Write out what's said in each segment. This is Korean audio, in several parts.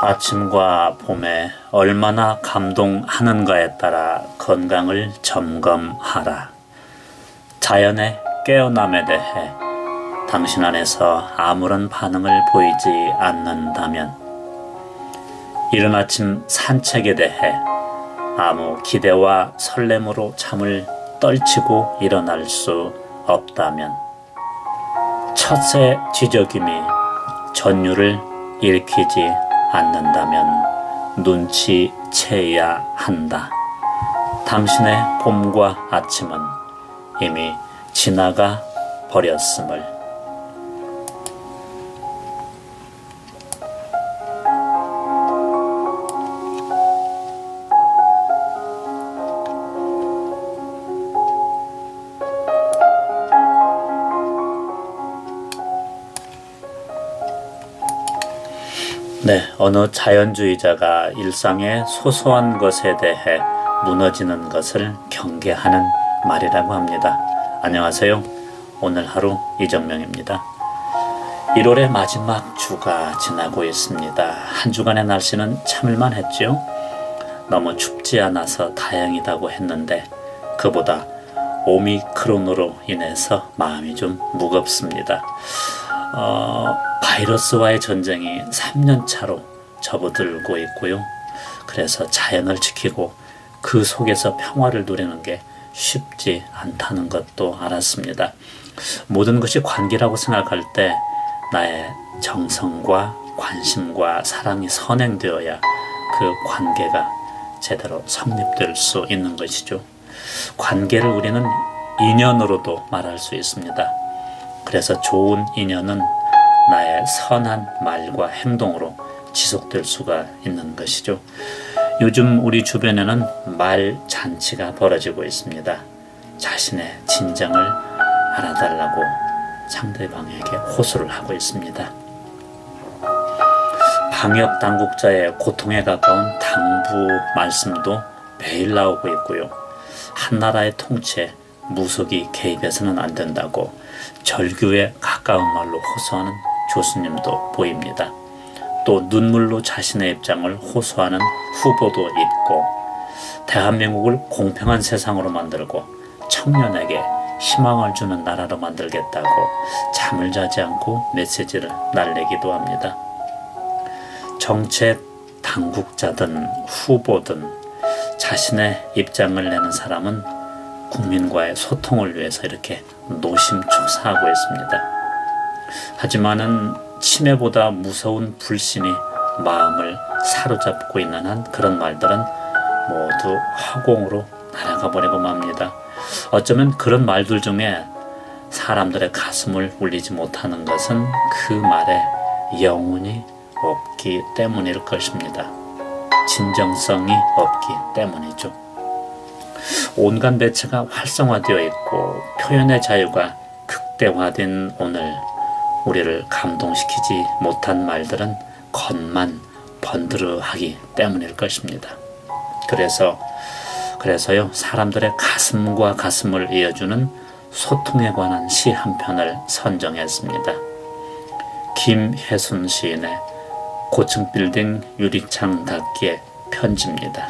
아침과 봄에 얼마나 감동하는가에 따라 건강을 점검하라. 자연의 깨어남에 대해 당신 안에서 아무런 반응을 보이지 않는다면, 이른 아침 산책에 대해 아무 기대와 설렘으로 잠을 떨치고 일어날 수 없다면, 첫새 뒤적임이 전율을 일으키지 않는다면 눈치채야 한다. 당신의 봄과 아침은 이미 지나가 버렸음을. 네, 어느 자연주의자가 일상의 소소한 것에 대해 무너지는 것을 경계하는 말이라고 합니다. 안녕하세요. 오늘 하루 이정명입니다. 1월의 마지막 주가 지나고 있습니다. 한 주간의 날씨는 참을만 했죠. 너무 춥지 않아서 다행이다고 했는데 그보다 오미크론으로 인해서 마음이 좀 무겁습니다. 바이러스와의 전쟁이 3년차로 접어들고 있고요. 그래서 자연을 지키고 그 속에서 평화를 누리는 게 쉽지 않다는 것도 알았습니다. 모든 것이 관계라고 생각할 때 나의 정성과 관심과 사랑이 선행되어야 그 관계가 제대로 성립될 수 있는 것이죠. 관계를 우리는 인연으로도 말할 수 있습니다. 그래서 좋은 인연은 나의 선한 말과 행동으로 지속될 수가 있는 것이죠. 요즘 우리 주변에는 말 잔치가 벌어지고 있습니다. 자신의 진정을 알아달라고 상대방에게 호소를 하고 있습니다. 방역 당국자의 고통에 가까운 당부 말씀도 매일 나오고 있고요. 한 나라의 통치에 무속이 개입해서는 안 된다고 절규에 가까운 말로 호소하는 교수님도 보입니다. 또 눈물로 자신의 입장을 호소하는 후보도 있고, 대한민국을 공평한 세상으로 만들고 청년에게 희망을 주는 나라로 만들겠다고 잠을 자지 않고 메시지를 날리기도 합니다. 정책 당국자든 후보든 자신의 입장을 내는 사람은 국민과의 소통을 위해서 이렇게 노심초사하고 있습니다. 하지만은 치매보다 무서운 불신이 마음을 사로잡고 있는 한 그런 말들은 모두 허공으로 날아가 버리고 맙니다. 어쩌면 그런 말들 중에 사람들의 가슴을 울리지 못하는 것은 그 말에 영혼이 없기 때문일 것입니다. 진정성이 없기 때문이죠. 온갖 매체가 활성화되어 있고 표현의 자유가 극대화된 오늘, 우리를 감동시키지 못한 말들은 겉만 번드르하기 때문일 것입니다. 그래서요, 사람들의 가슴과 가슴을 이어주는 소통에 관한 시 한 편을 선정했습니다. 김혜순 시인의 고층 빌딩 유리창 닫기의 편지입니다.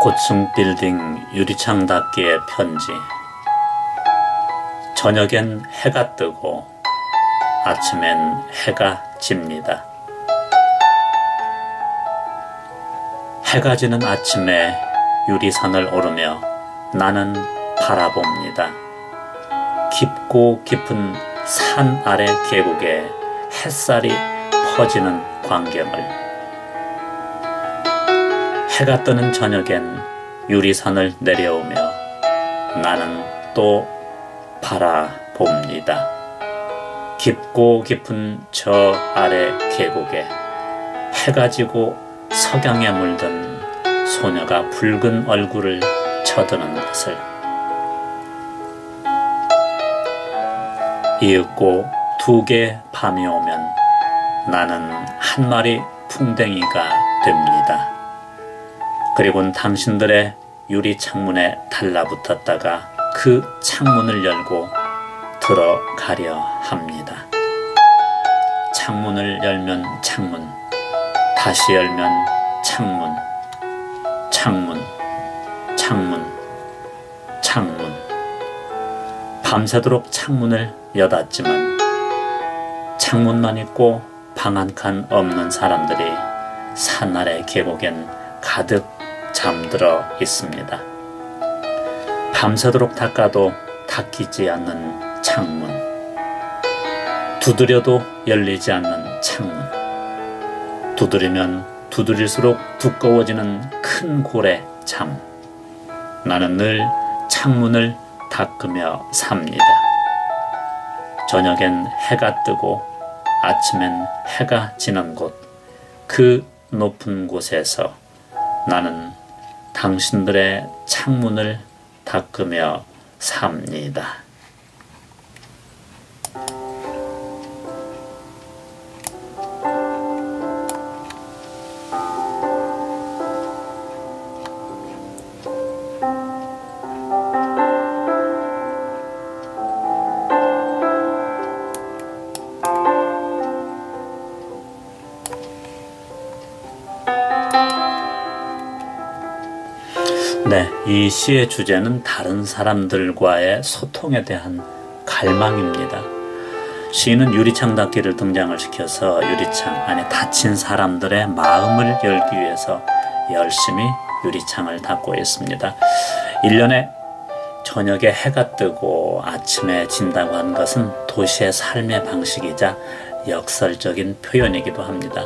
고층 빌딩 유리창 닫기의 편지. 저녁엔 해가 뜨고 아침엔 해가 집니다. 해가 지는 아침에 유리산을 오르며 나는 바라봅니다. 깊고 깊은 산 아래 계곡에 햇살이 퍼지는 광경을. 해가 뜨는 저녁엔 유리산을 내려오며 나는 또 바라봅니다. 깊고 깊은 저 아래 계곡에 해가 지고 석양에 물든 소녀가 붉은 얼굴을 쳐드는 것을, 이윽고 두 개의 밤이 오면 나는 한 마리 풍뎅이가 됩니다. 그리고는 당신들의 유리 창문에 달라붙었다가 그 창문을 열고 들어가려 합니다. 창문을 열면 창문, 다시 열면 창문, 창문, 창문, 창문. 밤새도록 창문을 여닫지만 창문만 있고 방 한 칸 없는 사람들이 산 아래 계곡엔 가득 잠들어 있습니다. 밤새도록 닦아도 닦이지 않는 창문, 두드려도 열리지 않는 창문, 두드리면 두드릴수록 두꺼워지는 큰 고래 잠. 나는 늘 창문을 닦으며 삽니다. 저녁엔 해가 뜨고 아침엔 해가 지는 곳, 그 높은 곳에서 나는 당신들의 창문을 닦으며 삽니다. 네, 이 시의 주제는 다른 사람들과의 소통에 대한 갈망입니다. 시인은 유리창 닫기를 등장을 시켜서 유리창 안에 닫힌 사람들의 마음을 열기 위해서 열심히 유리창을 닫고 있습니다. 1년에 저녁에 해가 뜨고 아침에 진다고 하는 것은 도시의 삶의 방식이자 역설적인 표현이기도 합니다.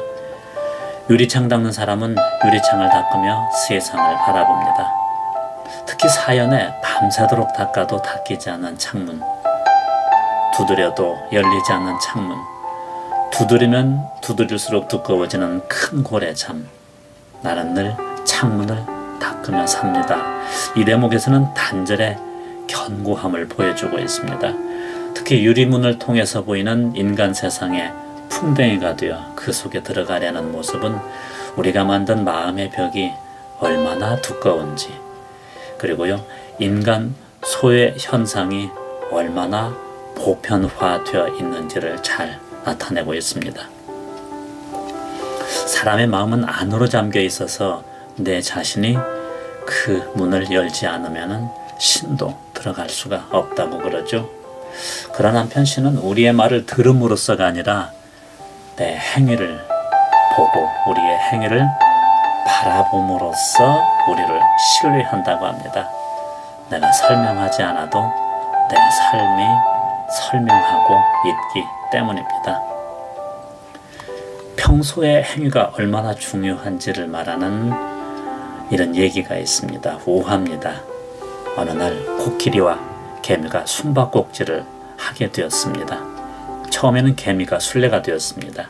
유리창 닦는 사람은 유리창을 닦으며 세상을 바라봅니다. 특히 사연에 밤새도록 닦아도 닦이지 않는 창문, 두드려도 열리지 않는 창문, 두드리면 두드릴수록 두꺼워지는 큰 고래 잠. 나는 늘 창문을 닦으며 삽니다. 이 대목에서는 단절의 견고함을 보여주고 있습니다. 특히 유리문을 통해서 보이는 인간 세상의 풍뎅이가 되어 그 속에 들어가려는 모습은 우리가 만든 마음의 벽이 얼마나 두꺼운지, 그리고요, 인간 소외 현상이 얼마나 보편화되어 있는지를 잘 나타내고 있습니다. 사람의 마음은 안으로 잠겨 있어서 내 자신이 그 문을 열지 않으면 신도 들어갈 수가 없다고 그러죠. 그러나 한편 시는 우리의 말을 들음으로써가 아니라 내 행위를 보고 우리의 행위를 바라봄으로써 우리를 신뢰한다고 합니다. 내가 설명하지 않아도 내 삶이 설명하고 있기 때문입니다. 평소의 행위가 얼마나 중요한지를 말하는 이런 얘기가 있습니다. 우화입니다. 어느 날 코끼리와 개미가 숨바꼭질을 하게 되었습니다. 처음에는 개미가 술래가 되었습니다.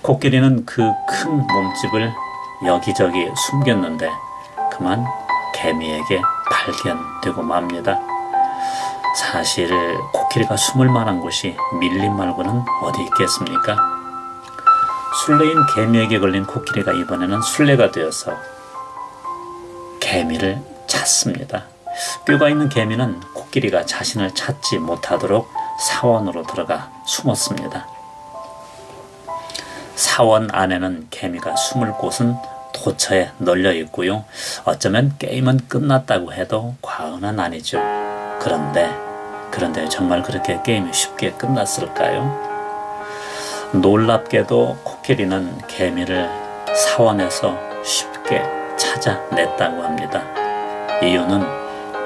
코끼리는 그 큰 몸집을 여기저기 숨겼는데 그만 개미에게 발견되고 맙니다. 사실 코끼리가 숨을 만한 곳이 밀림 말고는 어디 있겠습니까? 술래인 개미에게 걸린 코끼리가 이번에는 술래가 되어서 개미를 찾습니다. 뼈가 있는 개미는 코끼리가 자신을 찾지 못하도록 사원으로 들어가 숨었습니다. 사원 안에는 개미가 숨을 곳은 도처에 널려 있고요. 어쩌면 게임은 끝났다고 해도 과언은 아니죠. 그런데 정말 그렇게 게임이 쉽게 끝났을까요? 놀랍게도 코끼리는 개미를 사원에서 쉽게 찾아냈다고 합니다. 이유는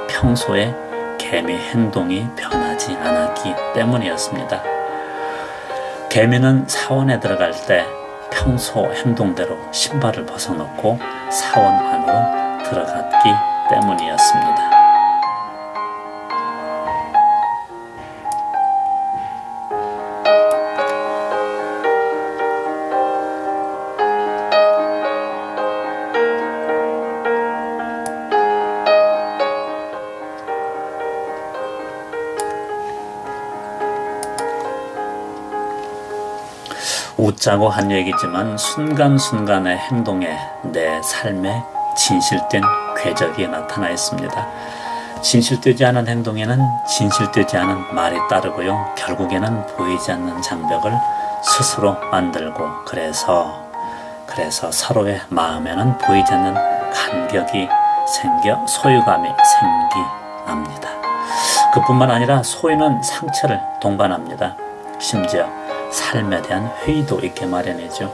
평소에 개미 행동이 변하지 않았기 때문이었습니다. 개미는 사원에 들어갈 때 평소 행동대로 신발을 벗어놓고 사원 안으로 들어갔기 때문이었습니다. 웃자고 한 얘기지만 순간순간의 행동에 내 삶에 진실된 궤적이 나타나 있습니다. 진실되지 않은 행동에는 진실되지 않은 말이 따르고요. 결국에는 보이지 않는 장벽을 스스로 만들고 그래서 서로의 마음에는 보이지 않는 간격이 생겨 소유감이 생겨납니다. 그뿐만 아니라 소유는 상처를 동반합니다. 심지어 삶에 대한 회의도 있게 마련이죠.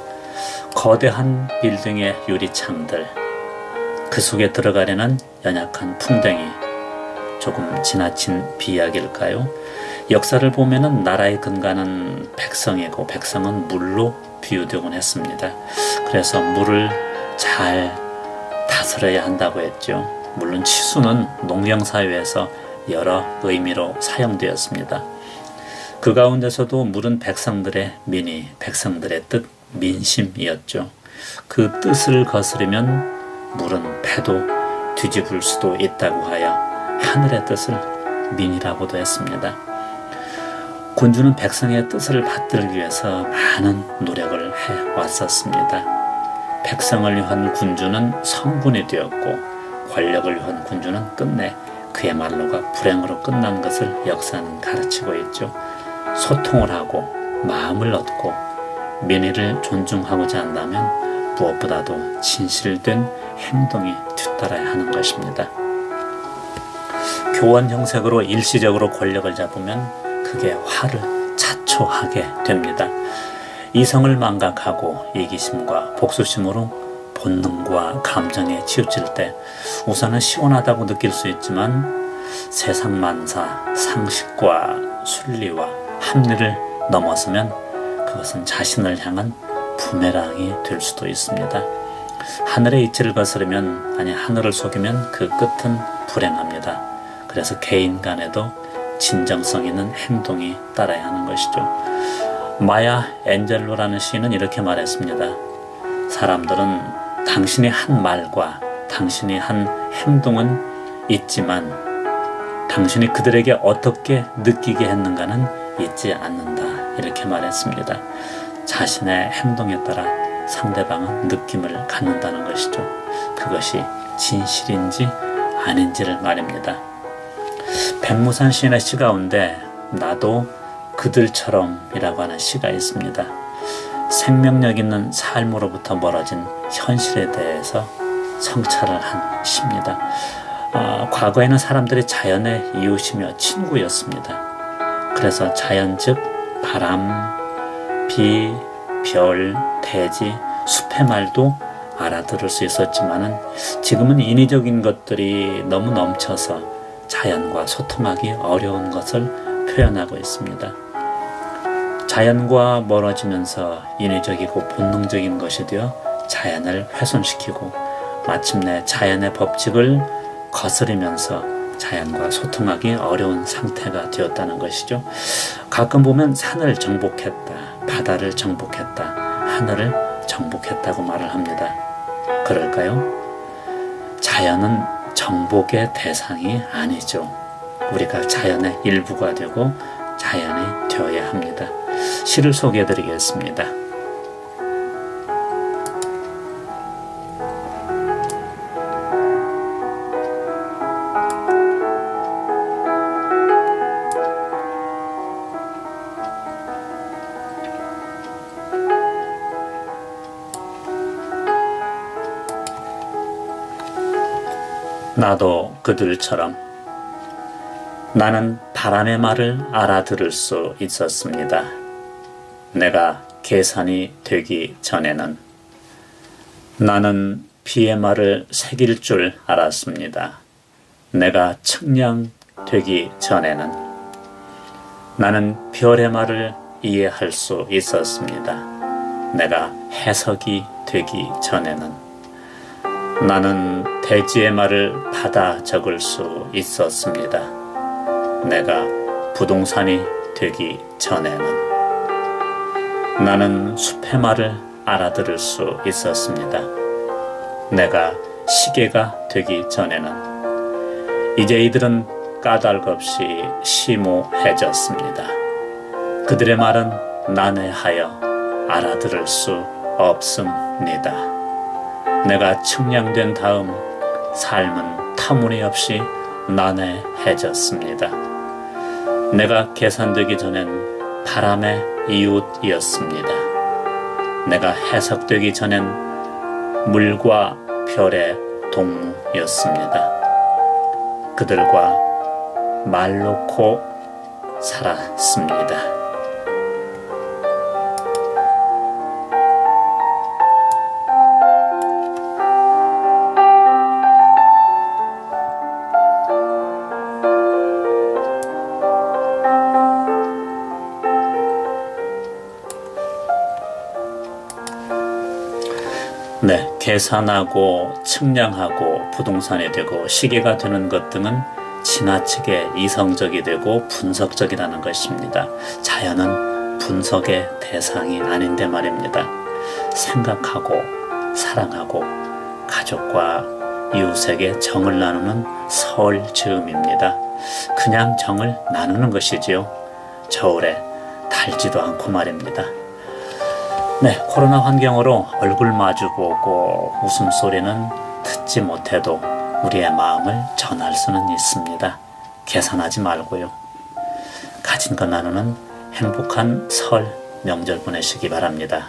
거대한 빌딩의 유리창들, 그 속에 들어가려는 연약한 풍뎅이, 조금 지나친 비약일까요? 역사를 보면은 나라의 근간은 백성이고 백성은 물로 비유되곤 했습니다. 그래서 물을 잘 다스려야 한다고 했죠. 물론 치수는 농경사회에서 여러 의미로 사용되었습니다. 그 가운데서도 물은 백성들의 민의, 백성들의 뜻, 민심이었죠. 그 뜻을 거스르면 물은 패도 뒤집을 수도 있다고 하여 하늘의 뜻을 민이라고도 했습니다. 군주는 백성의 뜻을 받들기 위해서 많은 노력을 해왔었습니다. 백성을 위한 군주는 성군이 되었고 권력을 위한 군주는 끝내 그야말로가 불행으로 끝난 것을 역사는 가르치고 있죠. 소통을 하고 마음을 얻고 민의를 존중하고자 한다면 무엇보다도 진실된 행동이 뒤따라야 하는 것입니다. 교원 형식으로 일시적으로 권력을 잡으면 그게 화를 자초하게 됩니다. 이성을 망각하고 이기심과 복수심으로 본능과 감정에 치우칠 때 우선은 시원하다고 느낄 수 있지만 세상만사, 상식과 순리와 합리를 넘어서면 그것은 자신을 향한 부메랑이 될 수도 있습니다. 하늘의 이치를 거스르면, 아니 하늘을 속이면 그 끝은 불행합니다. 그래서 개인 간에도 진정성 있는 행동이 따라야 하는 것이죠. 마야 앤젤로라는 시인은 이렇게 말했습니다. 사람들은 당신이 한 말과 당신이 한 행동은 있지만 당신이 그들에게 어떻게 느끼게 했는가는 잊지 않는다. 이렇게 말했습니다. 자신의 행동에 따라 상대방은 느낌을 갖는다는 것이죠. 그것이 진실인지 아닌지를 말입니다. 백무산 시인의 시 가운데 나도 그들처럼 이라고 하는 시가 있습니다. 생명력 있는 삶으로부터 멀어진 현실에 대해서 성찰을 한 시입니다. 과거에는 사람들이 자연의 이웃이며 친구였습니다. 그래서 자연 즉 바람, 비, 별, 대지, 숲의 말도 알아들을 수 있었지만은 지금은 인위적인 것들이 너무 넘쳐서 자연과 소통하기 어려운 것을 표현하고 있습니다. 자연과 멀어지면서 인위적이고 본능적인 것이 되어 자연을 훼손시키고 마침내 자연의 법칙을 거스르면서 자연과 소통하기 어려운 상태가 되었다는 것이죠. 가끔 보면 산을 정복했다, 바다를 정복했다, 하늘을 정복했다고 말을 합니다. 그럴까요? 자연은 정복의 대상이 아니죠. 우리가 자연의 일부가 되고 자연이 되어야 합니다. 시를 소개해 드리겠습니다. 나도 그들처럼 나는 바람의 말을 알아들을 수 있었습니다. 내가 계산이 되기 전에는 나는 비의 말을 새길 줄 알았습니다. 내가 측량되기 전에는 나는 별의 말을 이해할 수 있었습니다. 내가 해석이 되기 전에는 나는 대지의 말을 받아 적을 수 있었습니다. 내가 부동산이 되기 전에는 나는 숲의 말을 알아들을 수 있었습니다. 내가 시계가 되기 전에는 이제 이들은 까닭없이 심오해졌습니다. 그들의 말은 난해하여 알아들을 수 없습니다. 내가 측량된 다음 삶은 터무니없이 난해해졌습니다. 내가 계산되기 전엔 바람의 이웃이었습니다. 내가 해석되기 전엔 물과 별의 동무였습니다. 그들과 말 놓고 살았습니다. 네, 계산하고 측량하고 부동산이 되고 시계가 되는 것 등은 지나치게 이성적이 되고 분석적이라는 것입니다. 자연은 분석의 대상이 아닌데 말입니다. 생각하고 사랑하고 가족과 이웃에게 정을 나누는 설 즈음입니다. 그냥 정을 나누는 것이지요. 저울에 달지도 않고 말입니다. 네, 코로나 환경으로 얼굴 마주보고 웃음소리는 듣지 못해도 우리의 마음을 전할 수는 있습니다. 계산하지 말고요. 가진 것 나누는 행복한 설 명절 보내시기 바랍니다.